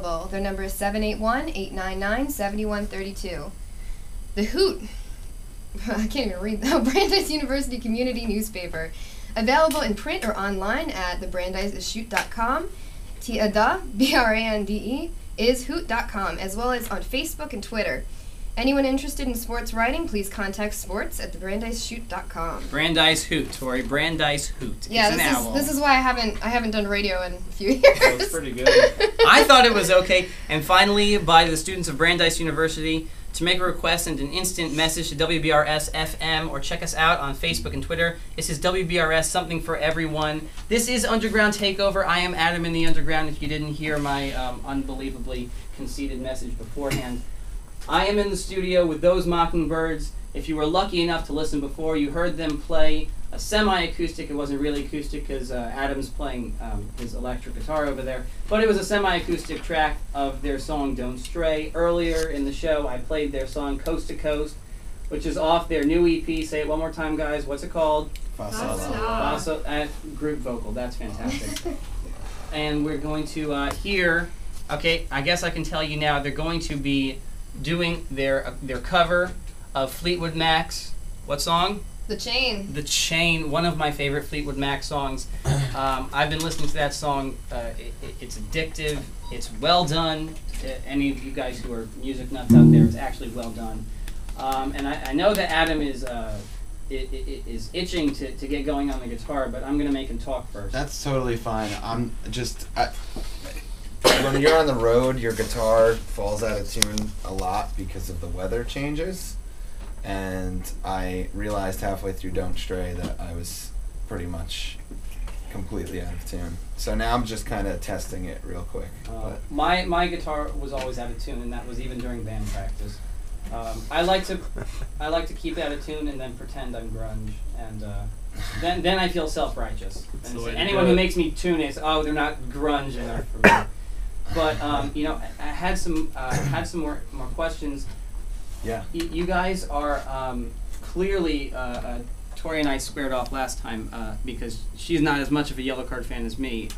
Their number is 781-899-7132. The Hoot. I can't even read that. Brandeis University Community Newspaper. Available in print or online at thebrandeischute.com. The, B-R-A-N-D-E, is hoot.com, as well as on Facebook and Twitter. Anyone interested in sports writing, please contact sports@thebrandeischute.com. Brandeis Hoot, Tori. Brandeis Hoot. Yeah, it's an owl. This is why I haven't done radio in a few years. That was pretty good. I thought it was okay. And finally, by the students of Brandeis University, to make a request, send an instant message to WBRS FM or check us out on Facebook and Twitter. This is WBRS, something for everyone. This is Underground Takeover. I am Adam in the Underground, if you didn't hear my unbelievably conceited message beforehand. I am in the studio with those Mockingbirds. If you were lucky enough to listen before, you heard them play a semi-acoustic. It wasn't really acoustic because Adam's playing his electric guitar over there. But it was a semi-acoustic track of their song Don't Stray. Earlier in the show, I played their song Coast to Coast, which is off their new EP. Say it one more time, guys. What's it called? Fasa. Group vocal. That's fantastic. And we're going to hear... Okay, I guess I can tell you now. They're going to be doing their cover of Fleetwood Mac's, what song? The Chain. The Chain, one of my favorite Fleetwood Mac songs. I've been listening to that song. It's addictive. It's well done. Any of you guys who are music nuts out there, it's actually well done. And I know that Adam is itching to get going on the guitar, but I'm going to make him talk first. That's totally fine. When you're on the road, your guitar falls out of tune a lot because of the weather changes. And I realized halfway through Don't Stray that I was pretty much completely out of tune. So now I'm just kind of testing it real quick. My guitar was always out of tune, and that was even during band practice. I like to keep out of tune and then pretend I'm grunge, and then I feel self-righteous. And so anyone who makes me tune is, oh, they're not grunge enough for me. But I had some more questions. Yeah. You guys are clearly. Tori and I squared off last time because she's not as much of a Yellow Card fan as me.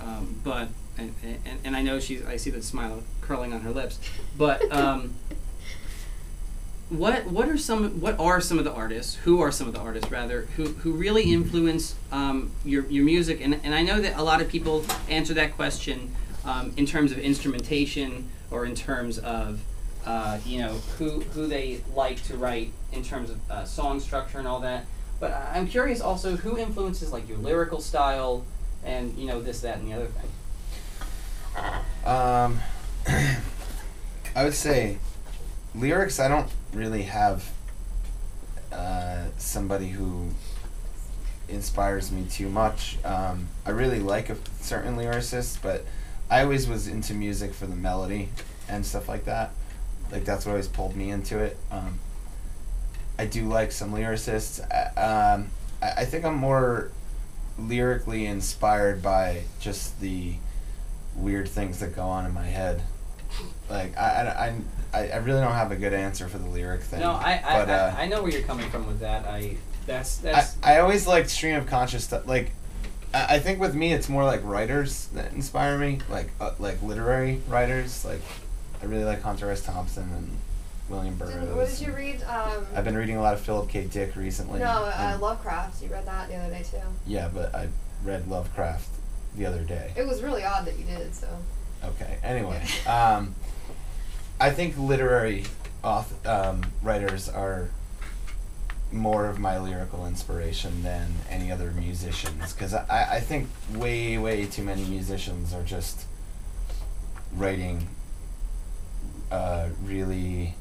But I know I see the smile curling on her lips. But what are some of the artists? Who are some of the artists rather who really influence your music? And I know that a lot of people answer that question in terms of instrumentation or in terms of who they like to write in terms of song structure and all that. But I'm curious also who influences like your lyrical style and this, that, and the other thing. I would say lyrics. I don't really have somebody who inspires me too much. I really like a certain lyricist, but I always was into music for the melody and stuff like that. Like that's what always pulled me into it. I do like some lyricists. I think I'm more lyrically inspired by just the weird things that go on in my head. Like I really don't have a good answer for the lyric thing. No, I know where you're coming from with that. I always liked stream of conscious stuff. Like I think with me it's more like writers that inspire me, like literary writers. Like I really like Hunter S. Thompson and William Burroughs. What did you read? I've been reading a lot of Philip K. Dick recently. No, Lovecraft. You read that the other day too. Yeah, but I read Lovecraft the other day. It was really odd that you did, so. Okay. Anyway, I think literary writers are more of my lyrical inspiration than any other musicians, because I think way too many musicians are just writing really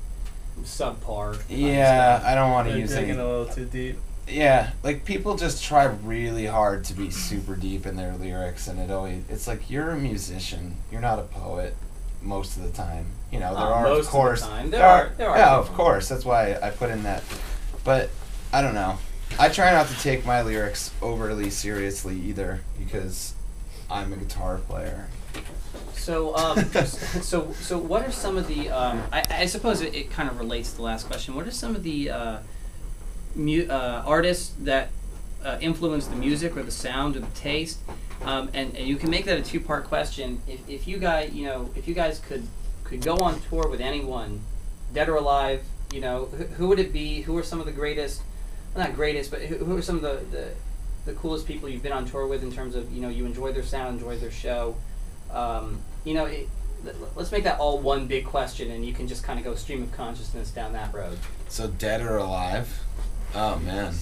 subpar. Yeah, I don't want to use digging a little too deep. Yeah, like people just try really hard to be super deep in their lyrics, and it's like you're a musician, you're not a poet most of the time. There are of course there are yeah, of course. That's why I put in that. But I don't know. I try not to take my lyrics overly seriously either, because I'm a guitar player. So, so what are some of the? I suppose it kind of relates to the last question. What are some of the artists that influence the music or the sound or the taste? and you can make that a two-part question. If you guys, if you guys could go on tour with anyone, dead or alive, who would it be? Who are some of the greatest? Well, not greatest, but who are some of the coolest people you've been on tour with in terms of you enjoy their sound, enjoy their show. Let's make that all one big question, and you can just kind of go stream of consciousness down that road. So dead or alive? Oh man.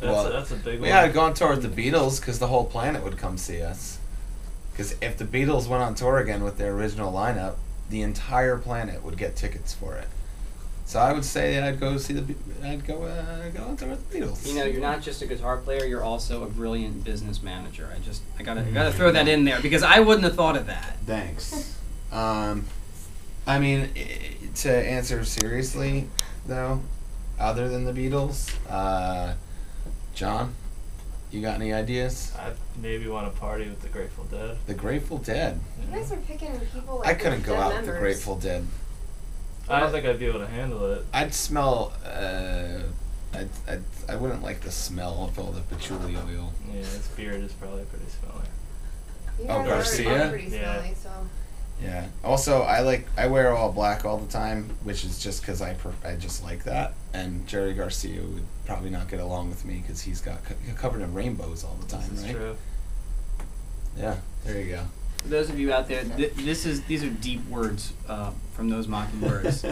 That's a big one. We had to go on tour with the Beatles because the whole planet would come see us. Because if the Beatles went on tour again with their original lineup, the entire planet would get tickets for it. So I would say I'd go go on tour with the Beatles. You're not just a guitar player; you're also a brilliant business manager. I gotta throw that in there because I wouldn't have thought of that. Thanks. I mean, to answer seriously, though, other than the Beatles, John, you got any ideas? I maybe want to party with the Grateful Dead. The Grateful Dead. You guys are picking people like I couldn't go dead out members. with the Grateful Dead. I don't think I'd be able to handle it. I'd smell. I wouldn't like the smell of all the patchouli oil. Yeah, his beard is probably pretty smelly. You Oh, guys Garcia? are pretty Yeah. smelly, so. Yeah. Also, I wear all black all the time, which is just because I just like that. And Jerry Garcia would probably not get along with me because he's covered in rainbows all the time, This is right? true. Yeah. There you go. For those of you out there, these are deep words from those Mockingbirds.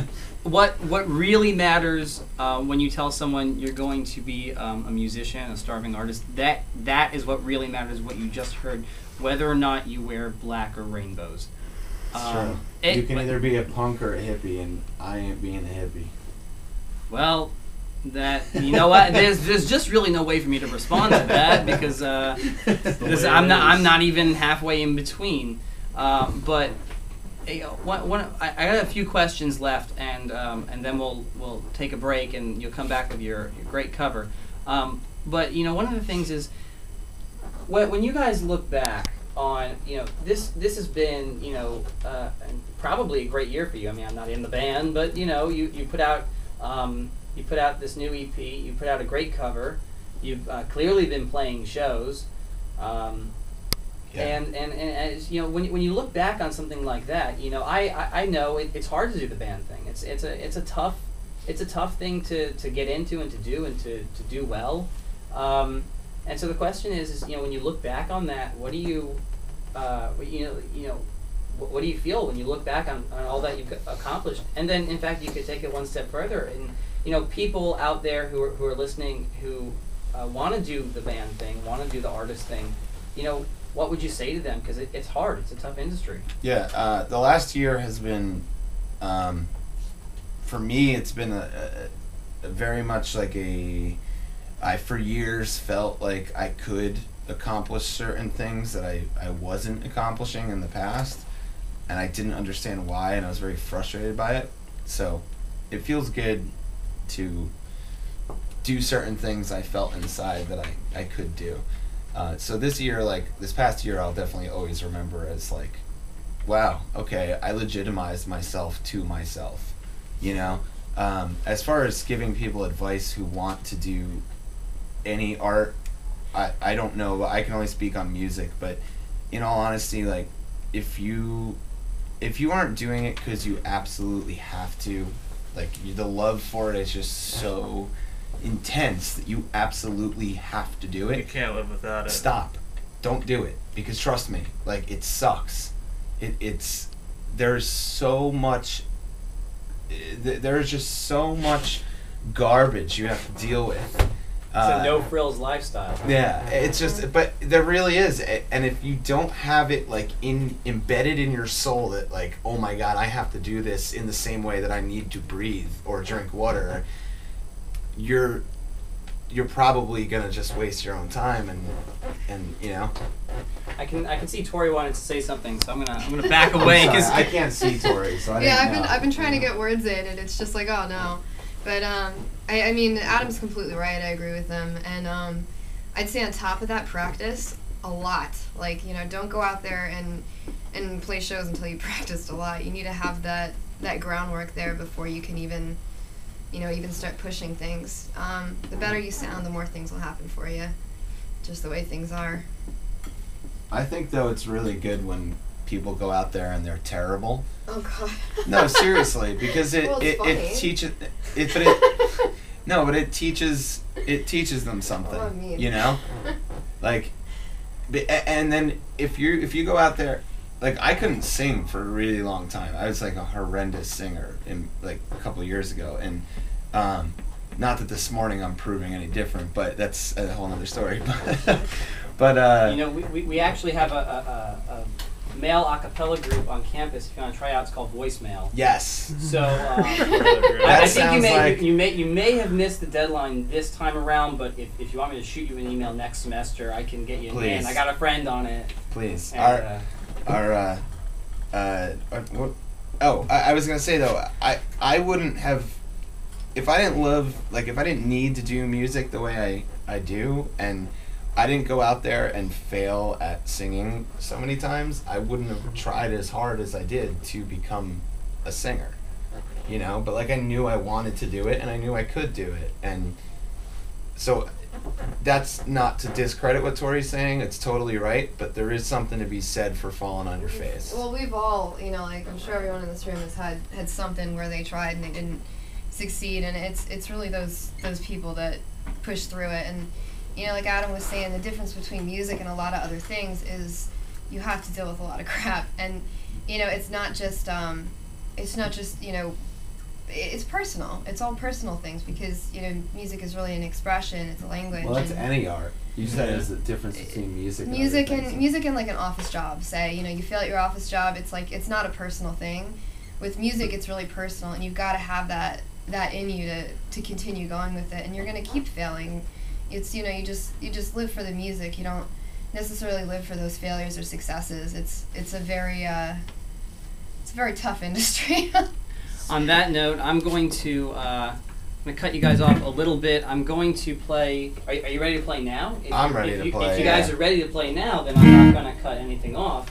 What really matters when you tell someone you're going to be a musician, a starving artist, that is what really matters. What you just heard, whether or not you wear black or rainbows. True. You can either be a punk or a hippie, and I ain't being a hippie. Well, what? There's just really no way for me to respond to that because I'm not even halfway in between. But I got a few questions left, and then we'll take a break, and you'll come back with your great cover. But one of the things is when you guys look back on this has been probably a great year for you. I mean, I'm not in the band, but you put out. You put out this new EP. You put out a great cover. You've clearly been playing shows, and as when you look back on something like that, I know it's hard to do the band thing. It's a tough thing to get into and to do well. And so the question is when you look back on that, what do you what do you feel when you look back on all that you've accomplished? And then, in fact, you could take it one step further. And people out there who are listening who want to do the band thing, want to do the artist thing, what would you say to them? Because it's hard. It's a tough industry. Yeah, the last year has been, for me, it's been a very much like I for years felt like I could accomplish certain things that I wasn't accomplishing in the past, and I didn't understand why, and I was very frustrated by it. So it feels good to do certain things I felt inside that I could do. So this past year, I'll definitely always remember as like, wow, okay, I legitimized myself to myself, as far as giving people advice who want to do any art, I don't know, but I can only speak on music. But in all honesty, like if you aren't doing it because you absolutely have to, like the love for it is just so intense that you absolutely have to do it. You can't live without it. Stop. Don't do it, because trust me, like it sucks. There's so much. There's just so much garbage you have to deal with. It's a no-frills lifestyle. Yeah, it's just, but there really is, and if you don't have it like embedded in your soul that like, oh my God, I have to do this in the same way that I need to breathe or drink water, you're probably gonna just waste your own time, and I can see Tori wanted to say something, so I'm gonna back away because I can't see Tori. So I've been trying to get words in, and it's just like, oh no. But I mean, Adam's completely right. I agree with him, and I'd say on top of that, practice a lot. Like don't go out there and play shows until you practiced a lot. You need to have that groundwork there before you can even start pushing things. The better you sound, the more things will happen for you. Just the way things are. I think though it's really good when people go out there and they're terrible. Oh God. No, seriously, because it Well, it's funny. teaches but it teaches them something. Oh, I mean. You know, like, and then if you go out there, like I couldn't sing for a really long time. I was like a horrendous singer in like a couple of years ago, and not that this morning I'm proving any different, but that's a whole other story. But You know, we actually have a male a cappella group on campus. If you want to try out, it's called Voicemail. yes. So That I think sounds you may have missed the deadline this time around, but if you want me to shoot you an email next semester, I can get you a Please. name. I got a friend on it. Please. And, I was gonna say though, I wouldn't have, if I didn't need to do music the way I do, and I didn't go out there and fail at singing so many times, I wouldn't have tried as hard as I did to become a singer, you know, but like I knew I wanted to do it and I knew I could do it, and so that's not to discredit what Tori's saying, it's totally right, but there is something to be said for falling on your face. Well, we've all, you know, like I'm sure everyone in this room has had something where they tried and they didn't succeed, and it's really those people that push through it. And you know, like Adam was saying, the difference between music and a lot of other things is you have to deal with a lot of crap, and you know, it's not just you know, it's personal. It's all personal things, because you know, music is really an expression. It's a language. Well, that's and any art. You said there's a difference between music and music other things. and music and like an office job. Say, you know, you fail at your office job. It's like, it's not a personal thing. With music, it's really personal, and you've got to have that in you to continue going with it. And you're gonna keep failing. It's, you know, you just live for the music. You don't necessarily live for those failures or successes. It's a very tough industry. On that note, I'm going to cut you guys off a little bit. I'm going to play. Are you ready to play now? I'm ready to play, If you guys are ready to play now, then I'm not going to cut anything off.